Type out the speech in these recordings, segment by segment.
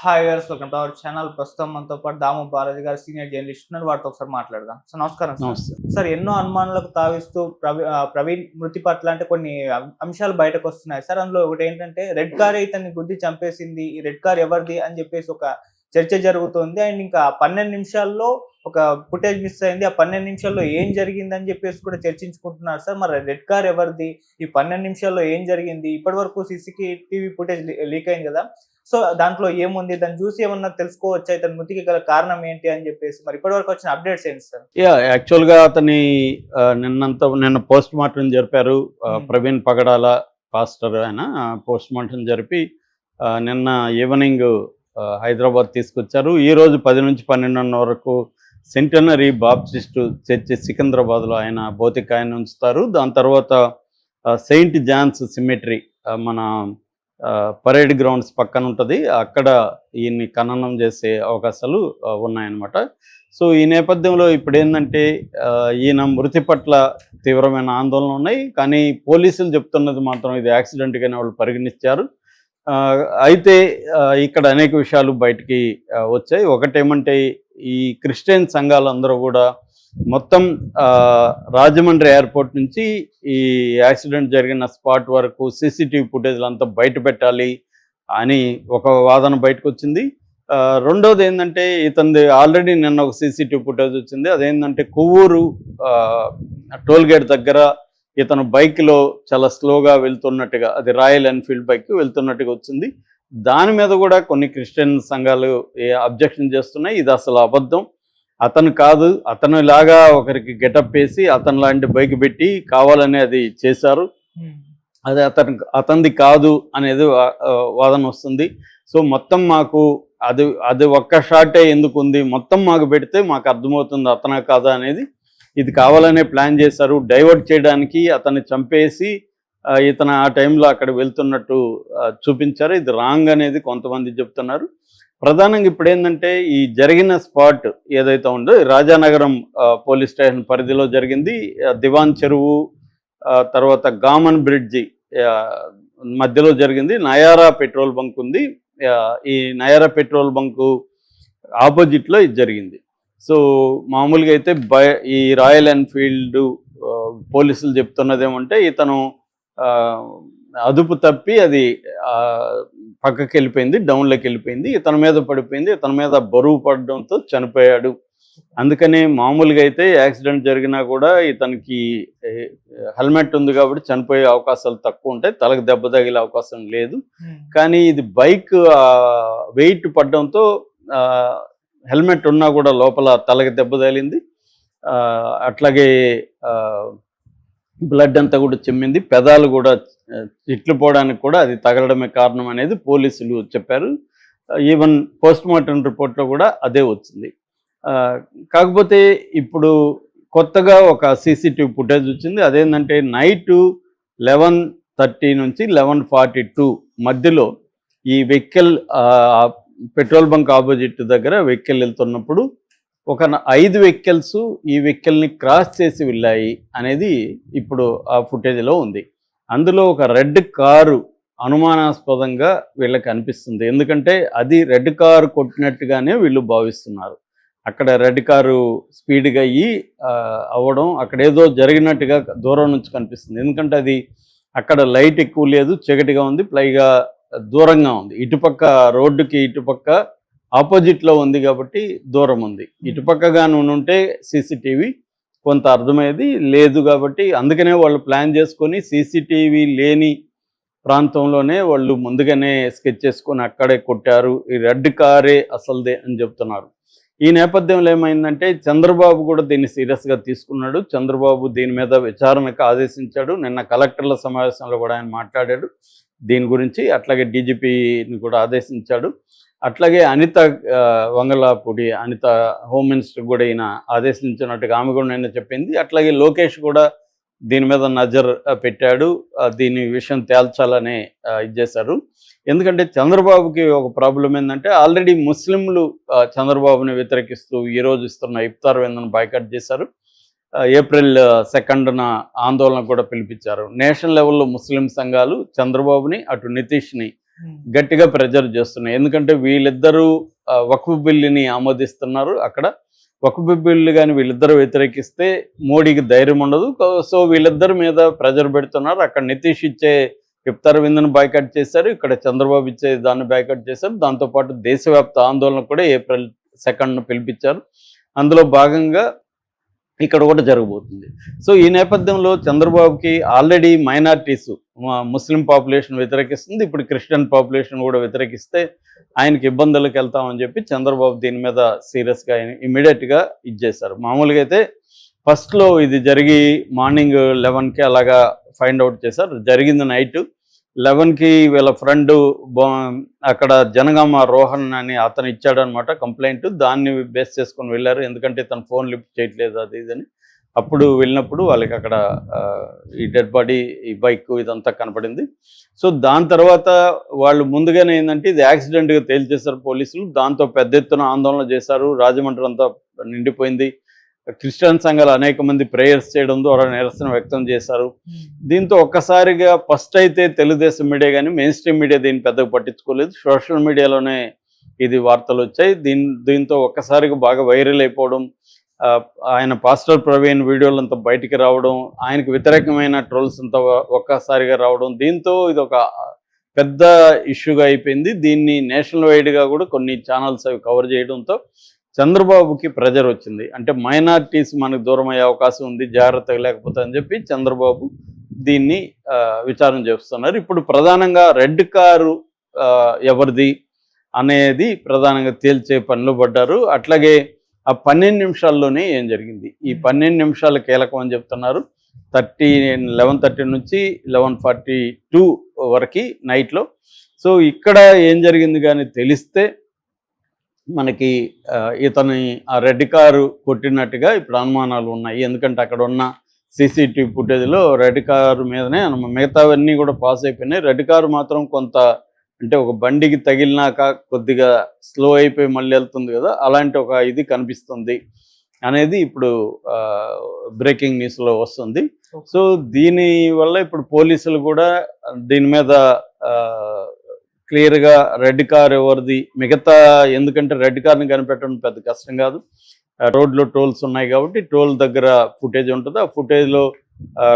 Hi గారు, welcome to our channel. ప్రస్తుతం మనతో పాటు దాము బాలాజీ గారు సీనియర్ జర్నలిస్ట్ ఉన్నారు. వారితో ఒకసారి మాట్లాడదాం. సో నమస్కారం సార్. నమస్తే. సార్, ఎన్నో అనుమానాలకు తావిస్తూ ప్రవీణ్ మృతి పట్ల అంటే కొన్ని అంశాలు బయటకు వస్తున్నాయి సార్. అందులో ఒకటి ఏంటంటే రెడ్ కార్ ఇతన్ని గుద్ది చంపేసింది, ఈ రెడ్ కార్ ఎవరిది అని చెప్పేసి ఒక చర్చ జరుగుతుంది. అండ్ ఇంకా 12 నిమిషాల్లో ఒక ఫుటేజ్ మిస్ అయింది. ఆ 12 నిమిషాల్లో ఏం జరిగిందని చెప్పేసి కూడా చర్చించుకుంటున్నారు సార్. మరి రెడ్ కార్ ఎవరిది, ఈ 12 నిమిషాల్లో ఏం జరిగింది? ఇప్పటి వరకు టీవీ ఫుటేజ్ లీక్ అయింది కదా. సో దాంట్లో ఏముంది, దాన్ని చూసి ఏమన్నా తెలుసుకోవచ్చా, ఇతని మృతికి గల కారణం ఏంటి అని చెప్పేసి మరి ఇప్పటివరకు వచ్చిన అప్డేట్స్ ఏంటి సార్? యాక్చువల్గా అతని నిన్న పోస్ట్ మార్టం జరిపారు. ప్రవీణ్ పగడాల పాస్టర్ ఆయన పోస్ట్ మార్టం జరిపి నిన్న ఈవినింగ్ హైదరాబాద్ తీసుకొచ్చారు. ఈరోజు 10 నుంచి 12 వరకు సెంటనరీ బాప్టిస్ట్ చర్చి సికింద్రాబాద్లో ఆయన భౌతికాయాన్ని ఉంచుతారు. దాని తర్వాత సెయింట్ జాన్స్ సిమెట్రీ మన పరేడ్ గ్రౌండ్స్ పక్కన ఉంటుంది, అక్కడ ఈయన్ని ఖననం చేసే అవకాశాలు ఉన్నాయన్నమాట. సో ఈ నేపథ్యంలో ఇప్పుడు ఏంటంటే ఈయన మృతి పట్ల తీవ్రమైన ఆందోళన ఉన్నాయి. కానీ పోలీసులు చెప్తున్నది మాత్రం ఇది యాక్సిడెంట్గానే వాళ్ళు పరిగణించారు. అయితే ఇక్కడ అనేక విషయాలు బయటికి వచ్చాయి. ఒకటేమంటే ఈ క్రిస్టియన్ సంఘాలందరూ కూడా మొత్తం రాజమండ్రి ఎయిర్పోర్ట్ నుంచి ఈ యాక్సిడెంట్ జరిగిన స్పాట్ వరకు సీసీటీవీ ఫుటేజ్లు అంతా బయట పెట్టాలి అని ఒక వాదన బయటకు వచ్చింది. రెండోది ఏంటంటే ఇతనిది ఆల్రెడీ నిన్న ఒక సీసీటీవీ ఫుటేజ్ వచ్చింది. అదేంటంటే కొవ్వూరు టోల్గేట్ దగ్గర ఇతను బైక్లో చాలా స్లోగా వెళ్తున్నట్టుగా, అది రాయల్ ఎన్ఫీల్డ్ బైక్ వెళ్తున్నట్టుగా వచ్చింది. దాని మీద కూడా కొన్ని క్రిస్టియన్ సంఘాలు అబ్జెక్షన్ చేస్తున్నాయి. ఇది అసలు అబద్ధం, అతను కాదు, అతను లాగా ఒకరికి గెటప్ వేసి అతను లాంటి బైక్ పెట్టి కావాలని అది చేశారు, అది అతనిది కాదు అనేది వాదన వస్తుంది. సో మొత్తం మాకు అది ఒక్క షాటే ఎందుకు ఉంది, మొత్తం మాకు పెడితే మాకు అర్థమవుతుంది అతనా కాదా అనేది. ఇది కావాలనే ప్లాన్ చేశారు, డైవర్ట్ చేయడానికి అతన్ని చంపేసి ఇతను ఆ టైంలో అక్కడ వెళ్తున్నట్టు చూపించారు. ఇది రాంగ్ అనేది కొంతమంది చెప్తున్నారు. ప్రధానంగా ఇప్పుడు ఏంటంటే ఈ జరిగిన స్పాట్ ఏదైతే ఉందో రాజానగరం పోలీస్ స్టేషన్ పరిధిలో జరిగింది. దివాన్ చెరువు తర్వాత గామన్ బ్రిడ్జి మధ్యలో జరిగింది. నయారా పెట్రోల్ బంక్ ఉంది, ఈ నయారా పెట్రోల్ బంకు ఆపోజిట్లో ఇది జరిగింది. సో మామూలుగా అయితే ఈ రాయల్ ఎన్ఫీల్డ్ పోలీసులు చెప్తున్నది ఏమంటే ఇతను అదుపు తప్పి అది పక్కకి వెళ్ళిపోయింది, డౌన్లోకి వెళ్ళిపోయింది, ఇతని మీద పడిపోయింది, ఇతని మీద బరువు పడడంతో చనిపోయాడు. అందుకని మామూలుగా అయితే యాక్సిడెంట్ జరిగినా కూడా ఇతనికి హెల్మెట్ ఉంది కాబట్టి చనిపోయే అవకాశాలు తక్కువ ఉంటాయి, తలకు దెబ్బ తగిలే అవకాశం లేదు. కానీ ఇది బైక్ వెయిట్ పడడంతో హెల్మెట్ ఉన్నా కూడా లోపల తలకి దెబ్బ తగిలింది. అట్లాగే బ్లడ్ అంతా కూడా చిమ్మింది, పెదాలు కూడా ఇట్లు పోవడానికి కూడా అది తగలడమే కారణం అనేది పోలీసులు చెప్పారు. ఈవెన్ పోస్ట్ మార్టం రిపోర్ట్లో కూడా అదే వచ్చింది. కాకపోతే ఇప్పుడు కొత్తగా ఒక సీసీటీవీ ఫుటేజ్ వచ్చింది. అదేంటంటే నైటు 11:30 నుంచి 11:42 మధ్యలో ఈ వెహికల్ పెట్రోల్ బంక్ ఆపోజిట్ దగ్గర వెహికల్ వెళ్తున్నప్పుడు ఒక 5 వెహికల్స్ ఈ వెహికల్ని క్రాస్ చేసి వెళ్ళాయి అనేది ఇప్పుడు ఆ ఫుటేజ్లో ఉంది. అందులో ఒక రెడ్ కారు అనుమానాస్పదంగా వీళ్ళకి అనిపిస్తుంది. ఎందుకంటే అది రెడ్ కారు కొట్టినట్టుగానే వీళ్ళు భావిస్తున్నారు. అక్కడ రెడ్ కారు స్పీడ్గా అవ్వడం, అక్కడ ఏదో జరిగినట్టుగా దూరం నుంచి కనిపిస్తుంది. ఎందుకంటే అది అక్కడ లైట్ ఎక్కువ లేదు, చీకటిగా ఉంది, పైగా దూరంగా ఉంది. ఇటుపక్క రోడ్డుకి ఇటుపక్క ఆపోజిట్లో ఉంది కాబట్టి దూరం ఉంది. ఇటుపక్కగా ఉంటే సీసీటీవీ కొంత అర్థమయ్యేది, లేదు కాబట్టి అందుకనే వాళ్ళు ప్లాన్ చేసుకొని సీసీటీవీ లేని ప్రాంతంలోనే వాళ్ళు ముందుగానే స్కెచ్ చేసుకొని అక్కడే కొట్టారు, ఈ రెడ్ కారే అసలుదే అని చెప్తున్నారు. ఈ నేపథ్యంలో ఏమైందంటే చంద్రబాబు కూడా దీన్ని సీరియస్గా తీసుకున్నాడు. చంద్రబాబు దీని మీద విచారణకు ఆదేశించాడు. నిన్న కలెక్టర్ల సమావేశంలో కూడా ఆయన మాట్లాడాడు దీని గురించి. అట్లాగే డీజీపీని కూడా ఆదేశించాడు. అట్లాగే అనిత వంగలాపూడి అనిత హోమ్ మినిస్టర్ కూడా ఈయన ఆదేశించినట్టుగా ఆమె కూడా నిన్న చెప్పింది. అట్లాగే లోకేష్ కూడా దీని మీద నజర్ పెట్టాడు, దీని విషయం తేల్చాలనే ఇది చేశారు. ఎందుకంటే చంద్రబాబుకి ఒక ప్రాబ్లం ఏంటంటే ఆల్రెడీ ముస్లింలు చంద్రబాబుని వ్యతిరేకిస్తూ ఈరోజు ఇస్తున్న ఇఫ్తార్ విందును బాయ్కాట్ చేశారు. ఏప్రిల్ 2న ఆందోళన కూడా పిలిపించారు. నేషనల్ లెవెల్లో ముస్లిం సంఘాలు చంద్రబాబుని అటు నితీష్ని గట్టిగా ప్రెజర్ చేస్తున్నాయి. ఎందుకంటే వీళ్ళిద్దరూ వక్ఫ్ బిల్లుని ఆమోదిస్తున్నారు. అక్కడ వక్ఫ్ బిల్లు కానీ వీళ్ళిద్దరూ వ్యతిరేకిస్తే మోడీకి ధైర్యం ఉండదు. సో వీళ్ళిద్దరి మీద ప్రెజర్ పెడుతున్నారు. అక్కడ నితీష్ ఇచ్చే ఇఫ్తార్ విందును బాయ్కాట్ చేశారు. ఇక్కడ చంద్రబాబు ఇచ్చే దాన్ని బాయ్కాట్ చేశారు. దాంతోపాటు దేశవ్యాప్త ఆందోళన కూడా April 2nd పిలిపించారు. అందులో భాగంగా ఇక్కడ కూడా జరగబోతుంది. సో ఈ నేపథ్యంలో చంద్రబాబుకి ఆల్రెడీ మైనారిటీస్ ముస్లిం పాపులేషన్ వ్యతిరేకిస్తుంది. ఇప్పుడు క్రిస్టియన్ పాపులేషన్ కూడా వ్యతిరేకిస్తే ఆయనకి ఇబ్బందులకు వెళ్తామని చెప్పి చంద్రబాబు దీని మీద సీరియస్గా ఇమీడియట్గా ఇచ్చేశారు. మామూలుగా అయితే ఫస్ట్లో ఇది జరిగి మార్నింగ్ 11కి అలాగా ఫైండ్ అవుట్ చేశారు. జరిగింది నైట్ 11కి వీళ్ళ ఫ్రెండ్ అక్కడ జనగామ రోహన్ అని అతను ఇచ్చాడనమాట కంప్లైంట్. దాన్ని బేస్ చేసుకొని వెళ్ళారు. ఎందుకంటే తన ఫోన్ లిఫ్ట్ చేయట్లేదు అది ఇదని. అప్పుడు వెళ్ళినప్పుడు వాళ్ళకి అక్కడ ఈ డెడ్ బాడీ, ఈ బైక్ ఇదంతా కనపడింది. సో దాని తర్వాత వాళ్ళు ముందుగానే ఏంటంటే ఇది యాక్సిడెంట్గా తేల్చేశారు పోలీసులు. దాంతో పెద్ద ఎత్తున ఆందోళన చేశారు. రాజమండ్రి అంతా నిండిపోయింది. క్రిస్టియన్ సంఘాలు అనేక మంది ప్రేయర్స్ చేయడం ద్వారా నిరసన వ్యక్తం చేశారు. దీంతో ఒక్కసారిగా ఫస్ట్ అయితే తెలుగుదేశం మీడియా కానీ మెయిన్ స్ట్రీమ్ మీడియా దీన్ని పెద్దగా పట్టించుకోలేదు. సోషల్ మీడియాలోనే ఇది వార్తలు వచ్చాయి. దీంతో ఒక్కసారిగా బాగా వైరల్ అయిపోవడం, ఆయన పాస్టర్ ప్రవీణ్ వీడియోలంతా బయటికి రావడం, ఆయనకు వ్యతిరేకమైన ట్రోల్స్ అంతా ఒక్కసారిగా రావడం, దీంతో ఇది ఒక పెద్ద ఇష్యూగా అయిపోయింది. దీన్ని నేషనల్ వైడ్గా కూడా కొన్ని ఛానల్స్ అవి కవర్ చేయడంతో చంద్రబాబుకి ప్రెజర్ వచ్చింది. అంటే మైనారిటీస్ మనకు దూరం అయ్యే అవకాశం ఉంది, జాగ్రత్తగా లేకపోతే అని చెప్పి చంద్రబాబు దీన్ని విచారణ చేస్తున్నారు. ఇప్పుడు ప్రధానంగా రెడ్ కారు ఎవరిది అనేది ప్రధానంగా తేల్చే పనిలో పడ్డారు. అట్లాగే ఆ 12 నిమిషాల్లోనే ఏం జరిగింది, ఈ 12 నిమిషాలు కీలకం అని చెప్తున్నారు. 11:30 నుంచి 11:42 వరకు నైట్లో. సో ఇక్కడ ఏం జరిగింది కానీ తెలిస్తే మనకి ఇతని ఆ రెడ్ కారు కొట్టినట్టుగా ఇప్పుడు అనుమానాలు ఉన్నాయి. ఎందుకంటే అక్కడ ఉన్న CCTV ఫుటేజ్లో రెడ్ కారు మీదనే మిగతావన్నీ కూడా పాస్ అయిపోయినాయి. రెడ్ కారు మాత్రం కొంత అంటే ఒక బండికి తగిలినాక కొద్దిగా స్లో అయిపోయి మళ్ళీ వెళ్తుంది కదా, అలాంటి ఒక ఇది కనిపిస్తుంది అనేది ఇప్పుడు బ్రేకింగ్ న్యూస్లో వస్తుంది. సో దీనివల్ల ఇప్పుడు పోలీసులు కూడా దీని మీద క్లియర్గా రెడ్ కార్ ఎవరిది, మిగతా ఎందుకంటే రెడ్ కార్ని కనిపెట్టడం పెద్ద కష్టం కాదు. రోడ్లో టోల్స్ ఉన్నాయి కాబట్టి టోల్ దగ్గర ఫుటేజ్ ఉంటుంది. ఆ ఫుటేజ్లో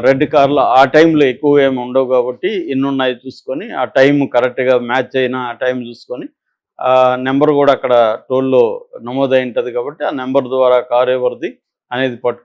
రెడ్ కార్లో ఆ టైంలో ఎక్కువ ఏమి ఉండవు కాబట్టి ఎన్ని ఉన్నాయి చూసుకొని ఆ టైం కరెక్ట్గా మ్యాచ్ అయినా ఆ టైం చూసుకొని ఆ నెంబర్ కూడా అక్కడ టోల్లో నమోదై ఉంటుంది కాబట్టి ఆ నెంబర్ ద్వారా కార్ ఎవరిది అనేది పట్టుకో